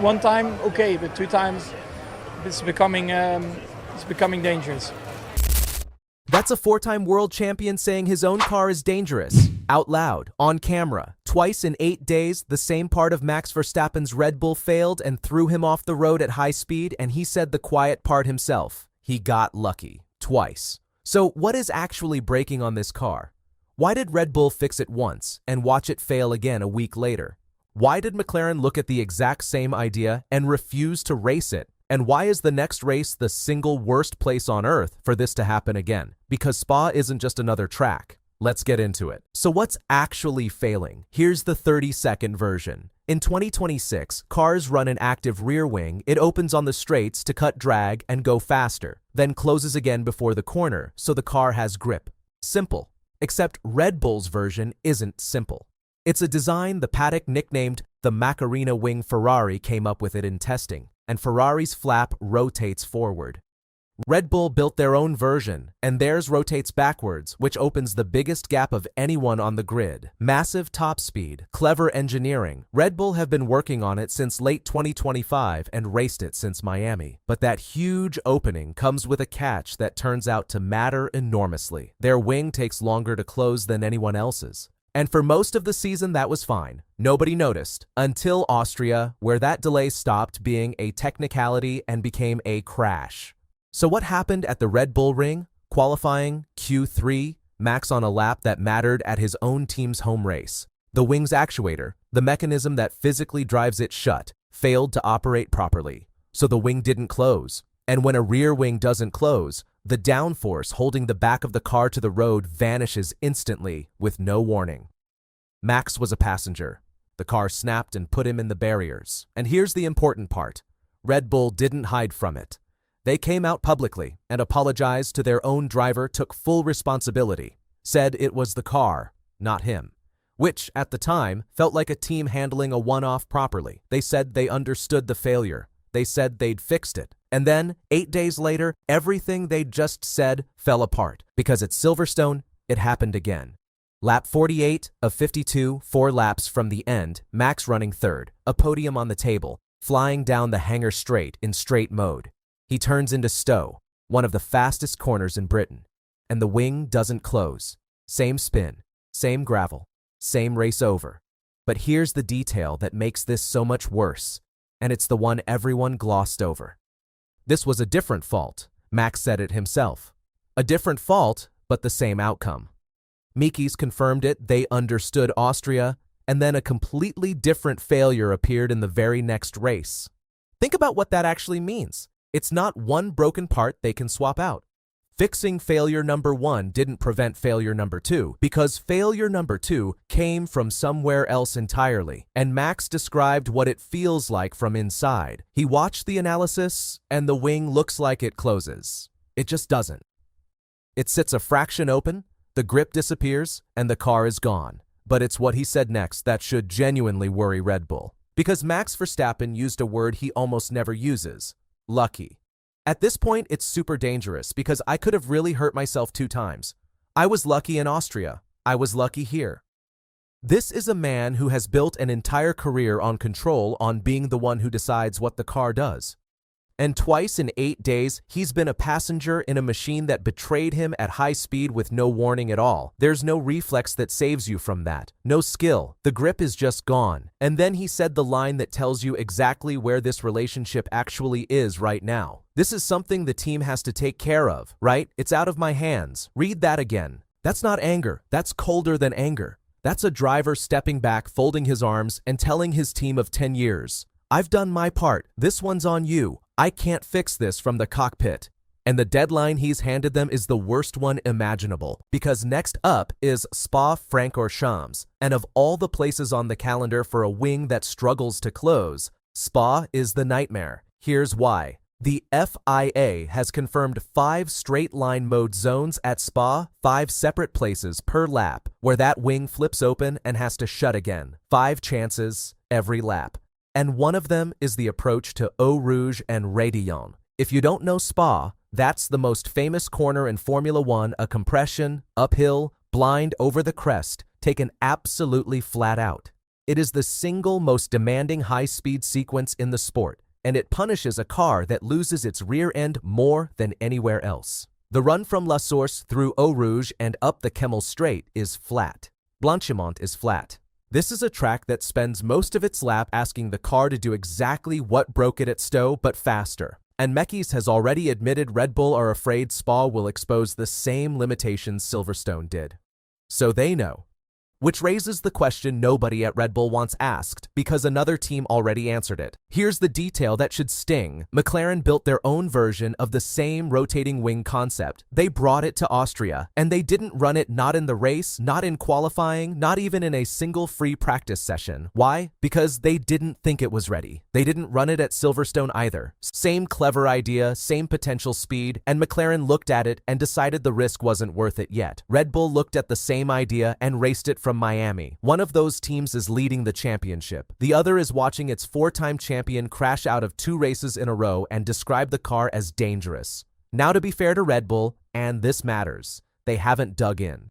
one time, okay, but 2 times, it's becoming dangerous. That's a four-time world champion saying his own car is dangerous. Out loud, on camera. Twice in 8 days, the same part of Max Verstappen's Red Bull failed and threw him off the road at high speed, and he said the quiet part himself. He got lucky. Twice. So what is actually breaking on this car? Why did Red Bull fix it once and watch it fail again a week later? Why did McLaren look at the exact same idea and refuse to race it? And why is the next race the single worst place on earth for this to happen again? Because Spa isn't just another track. Let's get into it. So what's actually failing? Here's the 30-second version. In 2026, cars run an active rear wing. It opens on the straights to cut drag and go faster, then closes again before the corner so the car has grip. Simple. Except Red Bull's version isn't simple. It's a design the paddock nicknamed the Macarena wing Ferrari came up with it in testing, and Ferrari's flap rotates forward. Red Bull built their own version, and theirs rotates backwards, which opens the biggest gap of anyone on the grid. Massive top speed, clever engineering. Red Bull have been working on it since late 2025 and raced it since Miami. But that huge opening comes with a catch that turns out to matter enormously. Their wing takes longer to close than anyone else's. And for most of the season, that was fine. Nobody noticed. Until Austria, where that delay stopped being a technicality and became a crash. So what happened at the Red Bull Ring? Qualifying, Q3, Max on a lap that mattered at his own team's home race. The wing's actuator, the mechanism that physically drives it shut, failed to operate properly. So the wing didn't close. And when a rear wing doesn't close, the downforce holding the back of the car to the road vanishes instantly with no warning. Max was a passenger. The car snapped and put him in the barriers. And here's the important part. Red Bull didn't hide from it. They came out publicly and apologized to their own driver, took full responsibility, said it was the car, not him, which, at the time, felt like a team handling a one-off properly. They said they understood the failure. They said they'd fixed it. And then, 8 days later, everything they'd just said fell apart, because at Silverstone, it happened again. Lap 48 of 52, 4 laps from the end, Max running third, a podium on the table, flying down the hangar straight in straight mode. He turns into Stowe, one of the fastest corners in Britain, and the wing doesn't close. Same spin, same gravel, same race over. But here's the detail that makes this so much worse, and it's the one everyone glossed over. This was a different fault. Max said it himself. A different fault, but the same outcome. Mickey's confirmed it, they understood Austria, and then a completely different failure appeared in the very next race. Think about what that actually means. It's not one broken part they can swap out. Fixing failure number 1 didn't prevent failure number 2, because failure number 2 came from somewhere else entirely, and Max described what it feels like from inside. He watched the analysis, and the wing looks like it closes. It just doesn't. It sits a fraction open, the grip disappears, and the car is gone. But it's what he said next that should genuinely worry Red Bull. Because Max Verstappen used a word he almost never uses. Lucky. At this point, it's super dangerous because I could have really hurt myself 2 times. I was lucky in Austria. I was lucky here. This is a man who has built an entire career on control, on being the one who decides what the car does. And twice in 8 days, he's been a passenger in a machine that betrayed him at high speed with no warning at all. There's no reflex that saves you from that. No skill. The grip is just gone. And then he said the line that tells you exactly where this relationship actually is right now. This is something the team has to take care of, right? It's out of my hands. Read that again. That's not anger. That's colder than anger. That's a driver stepping back, folding his arms, and telling his team of 10 years, I've done my part. This one's on you. I can't fix this from the cockpit. And the deadline he's handed them is the worst one imaginable, because next up is Spa-Francorchamps, and of all the places on the calendar for a wing that struggles to close, Spa is the nightmare. Here's why. The FIA has confirmed 5 straight-line mode zones at Spa, 5 separate places per lap, where that wing flips open and has to shut again. 5 chances every lap. And one of them is the approach to Eau Rouge and Raidillon. If you don't know Spa, that's the most famous corner in Formula One, a compression, uphill, blind over the crest, taken absolutely flat out. It is the single most demanding high-speed sequence in the sport, and it punishes a car that loses its rear end more than anywhere else. The run from La Source through Eau Rouge and up the Kemmel Straight is flat. Blanchimont is flat. This is a track that spends most of its lap asking the car to do exactly what broke it at Stowe, but faster. And Mekis has already admitted Red Bull are afraid Spa will expose the same limitations Silverstone did. So they know. Which raises the question nobody at Red Bull wants asked, because another team already answered it. Here's the detail that should sting. McLaren built their own version of the same rotating wing concept. They brought it to Austria, and they didn't run it not in the race, not in qualifying, not even in a single free practice session. Why? Because they didn't think it was ready. They didn't run it at Silverstone either. Same clever idea, same potential speed, and McLaren looked at it and decided the risk wasn't worth it yet. Red Bull looked at the same idea and raced it from Miami. One of those teams is leading the championship. The other is watching its four-time champion crash out of 2 races in a row and describe the car as dangerous. Now, to be fair to Red Bull, and this matters, they haven't dug in.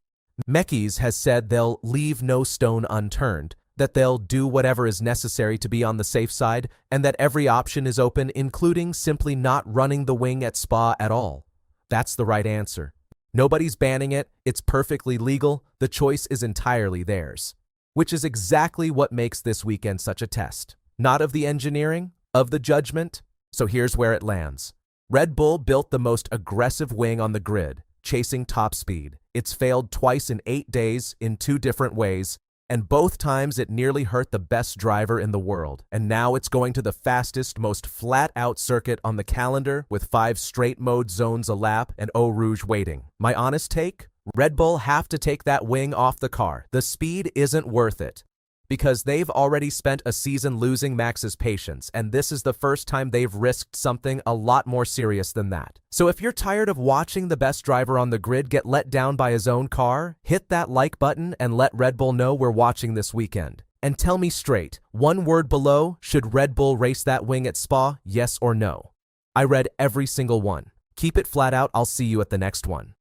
Mekis has said they'll leave no stone unturned, that they'll do whatever is necessary to be on the safe side, and that every option is open, including simply not running the wing at Spa at all. That's the right answer. Nobody's banning it, it's perfectly legal, the choice is entirely theirs. Which is exactly what makes this weekend such a test. Not of the engineering, of the judgment. So here's where it lands. Red Bull built the most aggressive wing on the grid, chasing top speed. It's failed twice in 8 days in 2 different ways, and both times it nearly hurt the best driver in the world. And now it's going to the fastest, most flat-out circuit on the calendar with 5 straight mode zones a lap and Eau Rouge waiting. My honest take? Red Bull have to take that wing off the car. The speed isn't worth it. Because they've already spent a season losing Max's patience, and this is the first time they've risked something a lot more serious than that. So if you're tired of watching the best driver on the grid get let down by his own car, hit that like button and let Red Bull know we're watching this weekend. And tell me straight, one word below, should Red Bull race that wing at Spa, yes or no? I read every single one. Keep it flat out, I'll see you at the next one.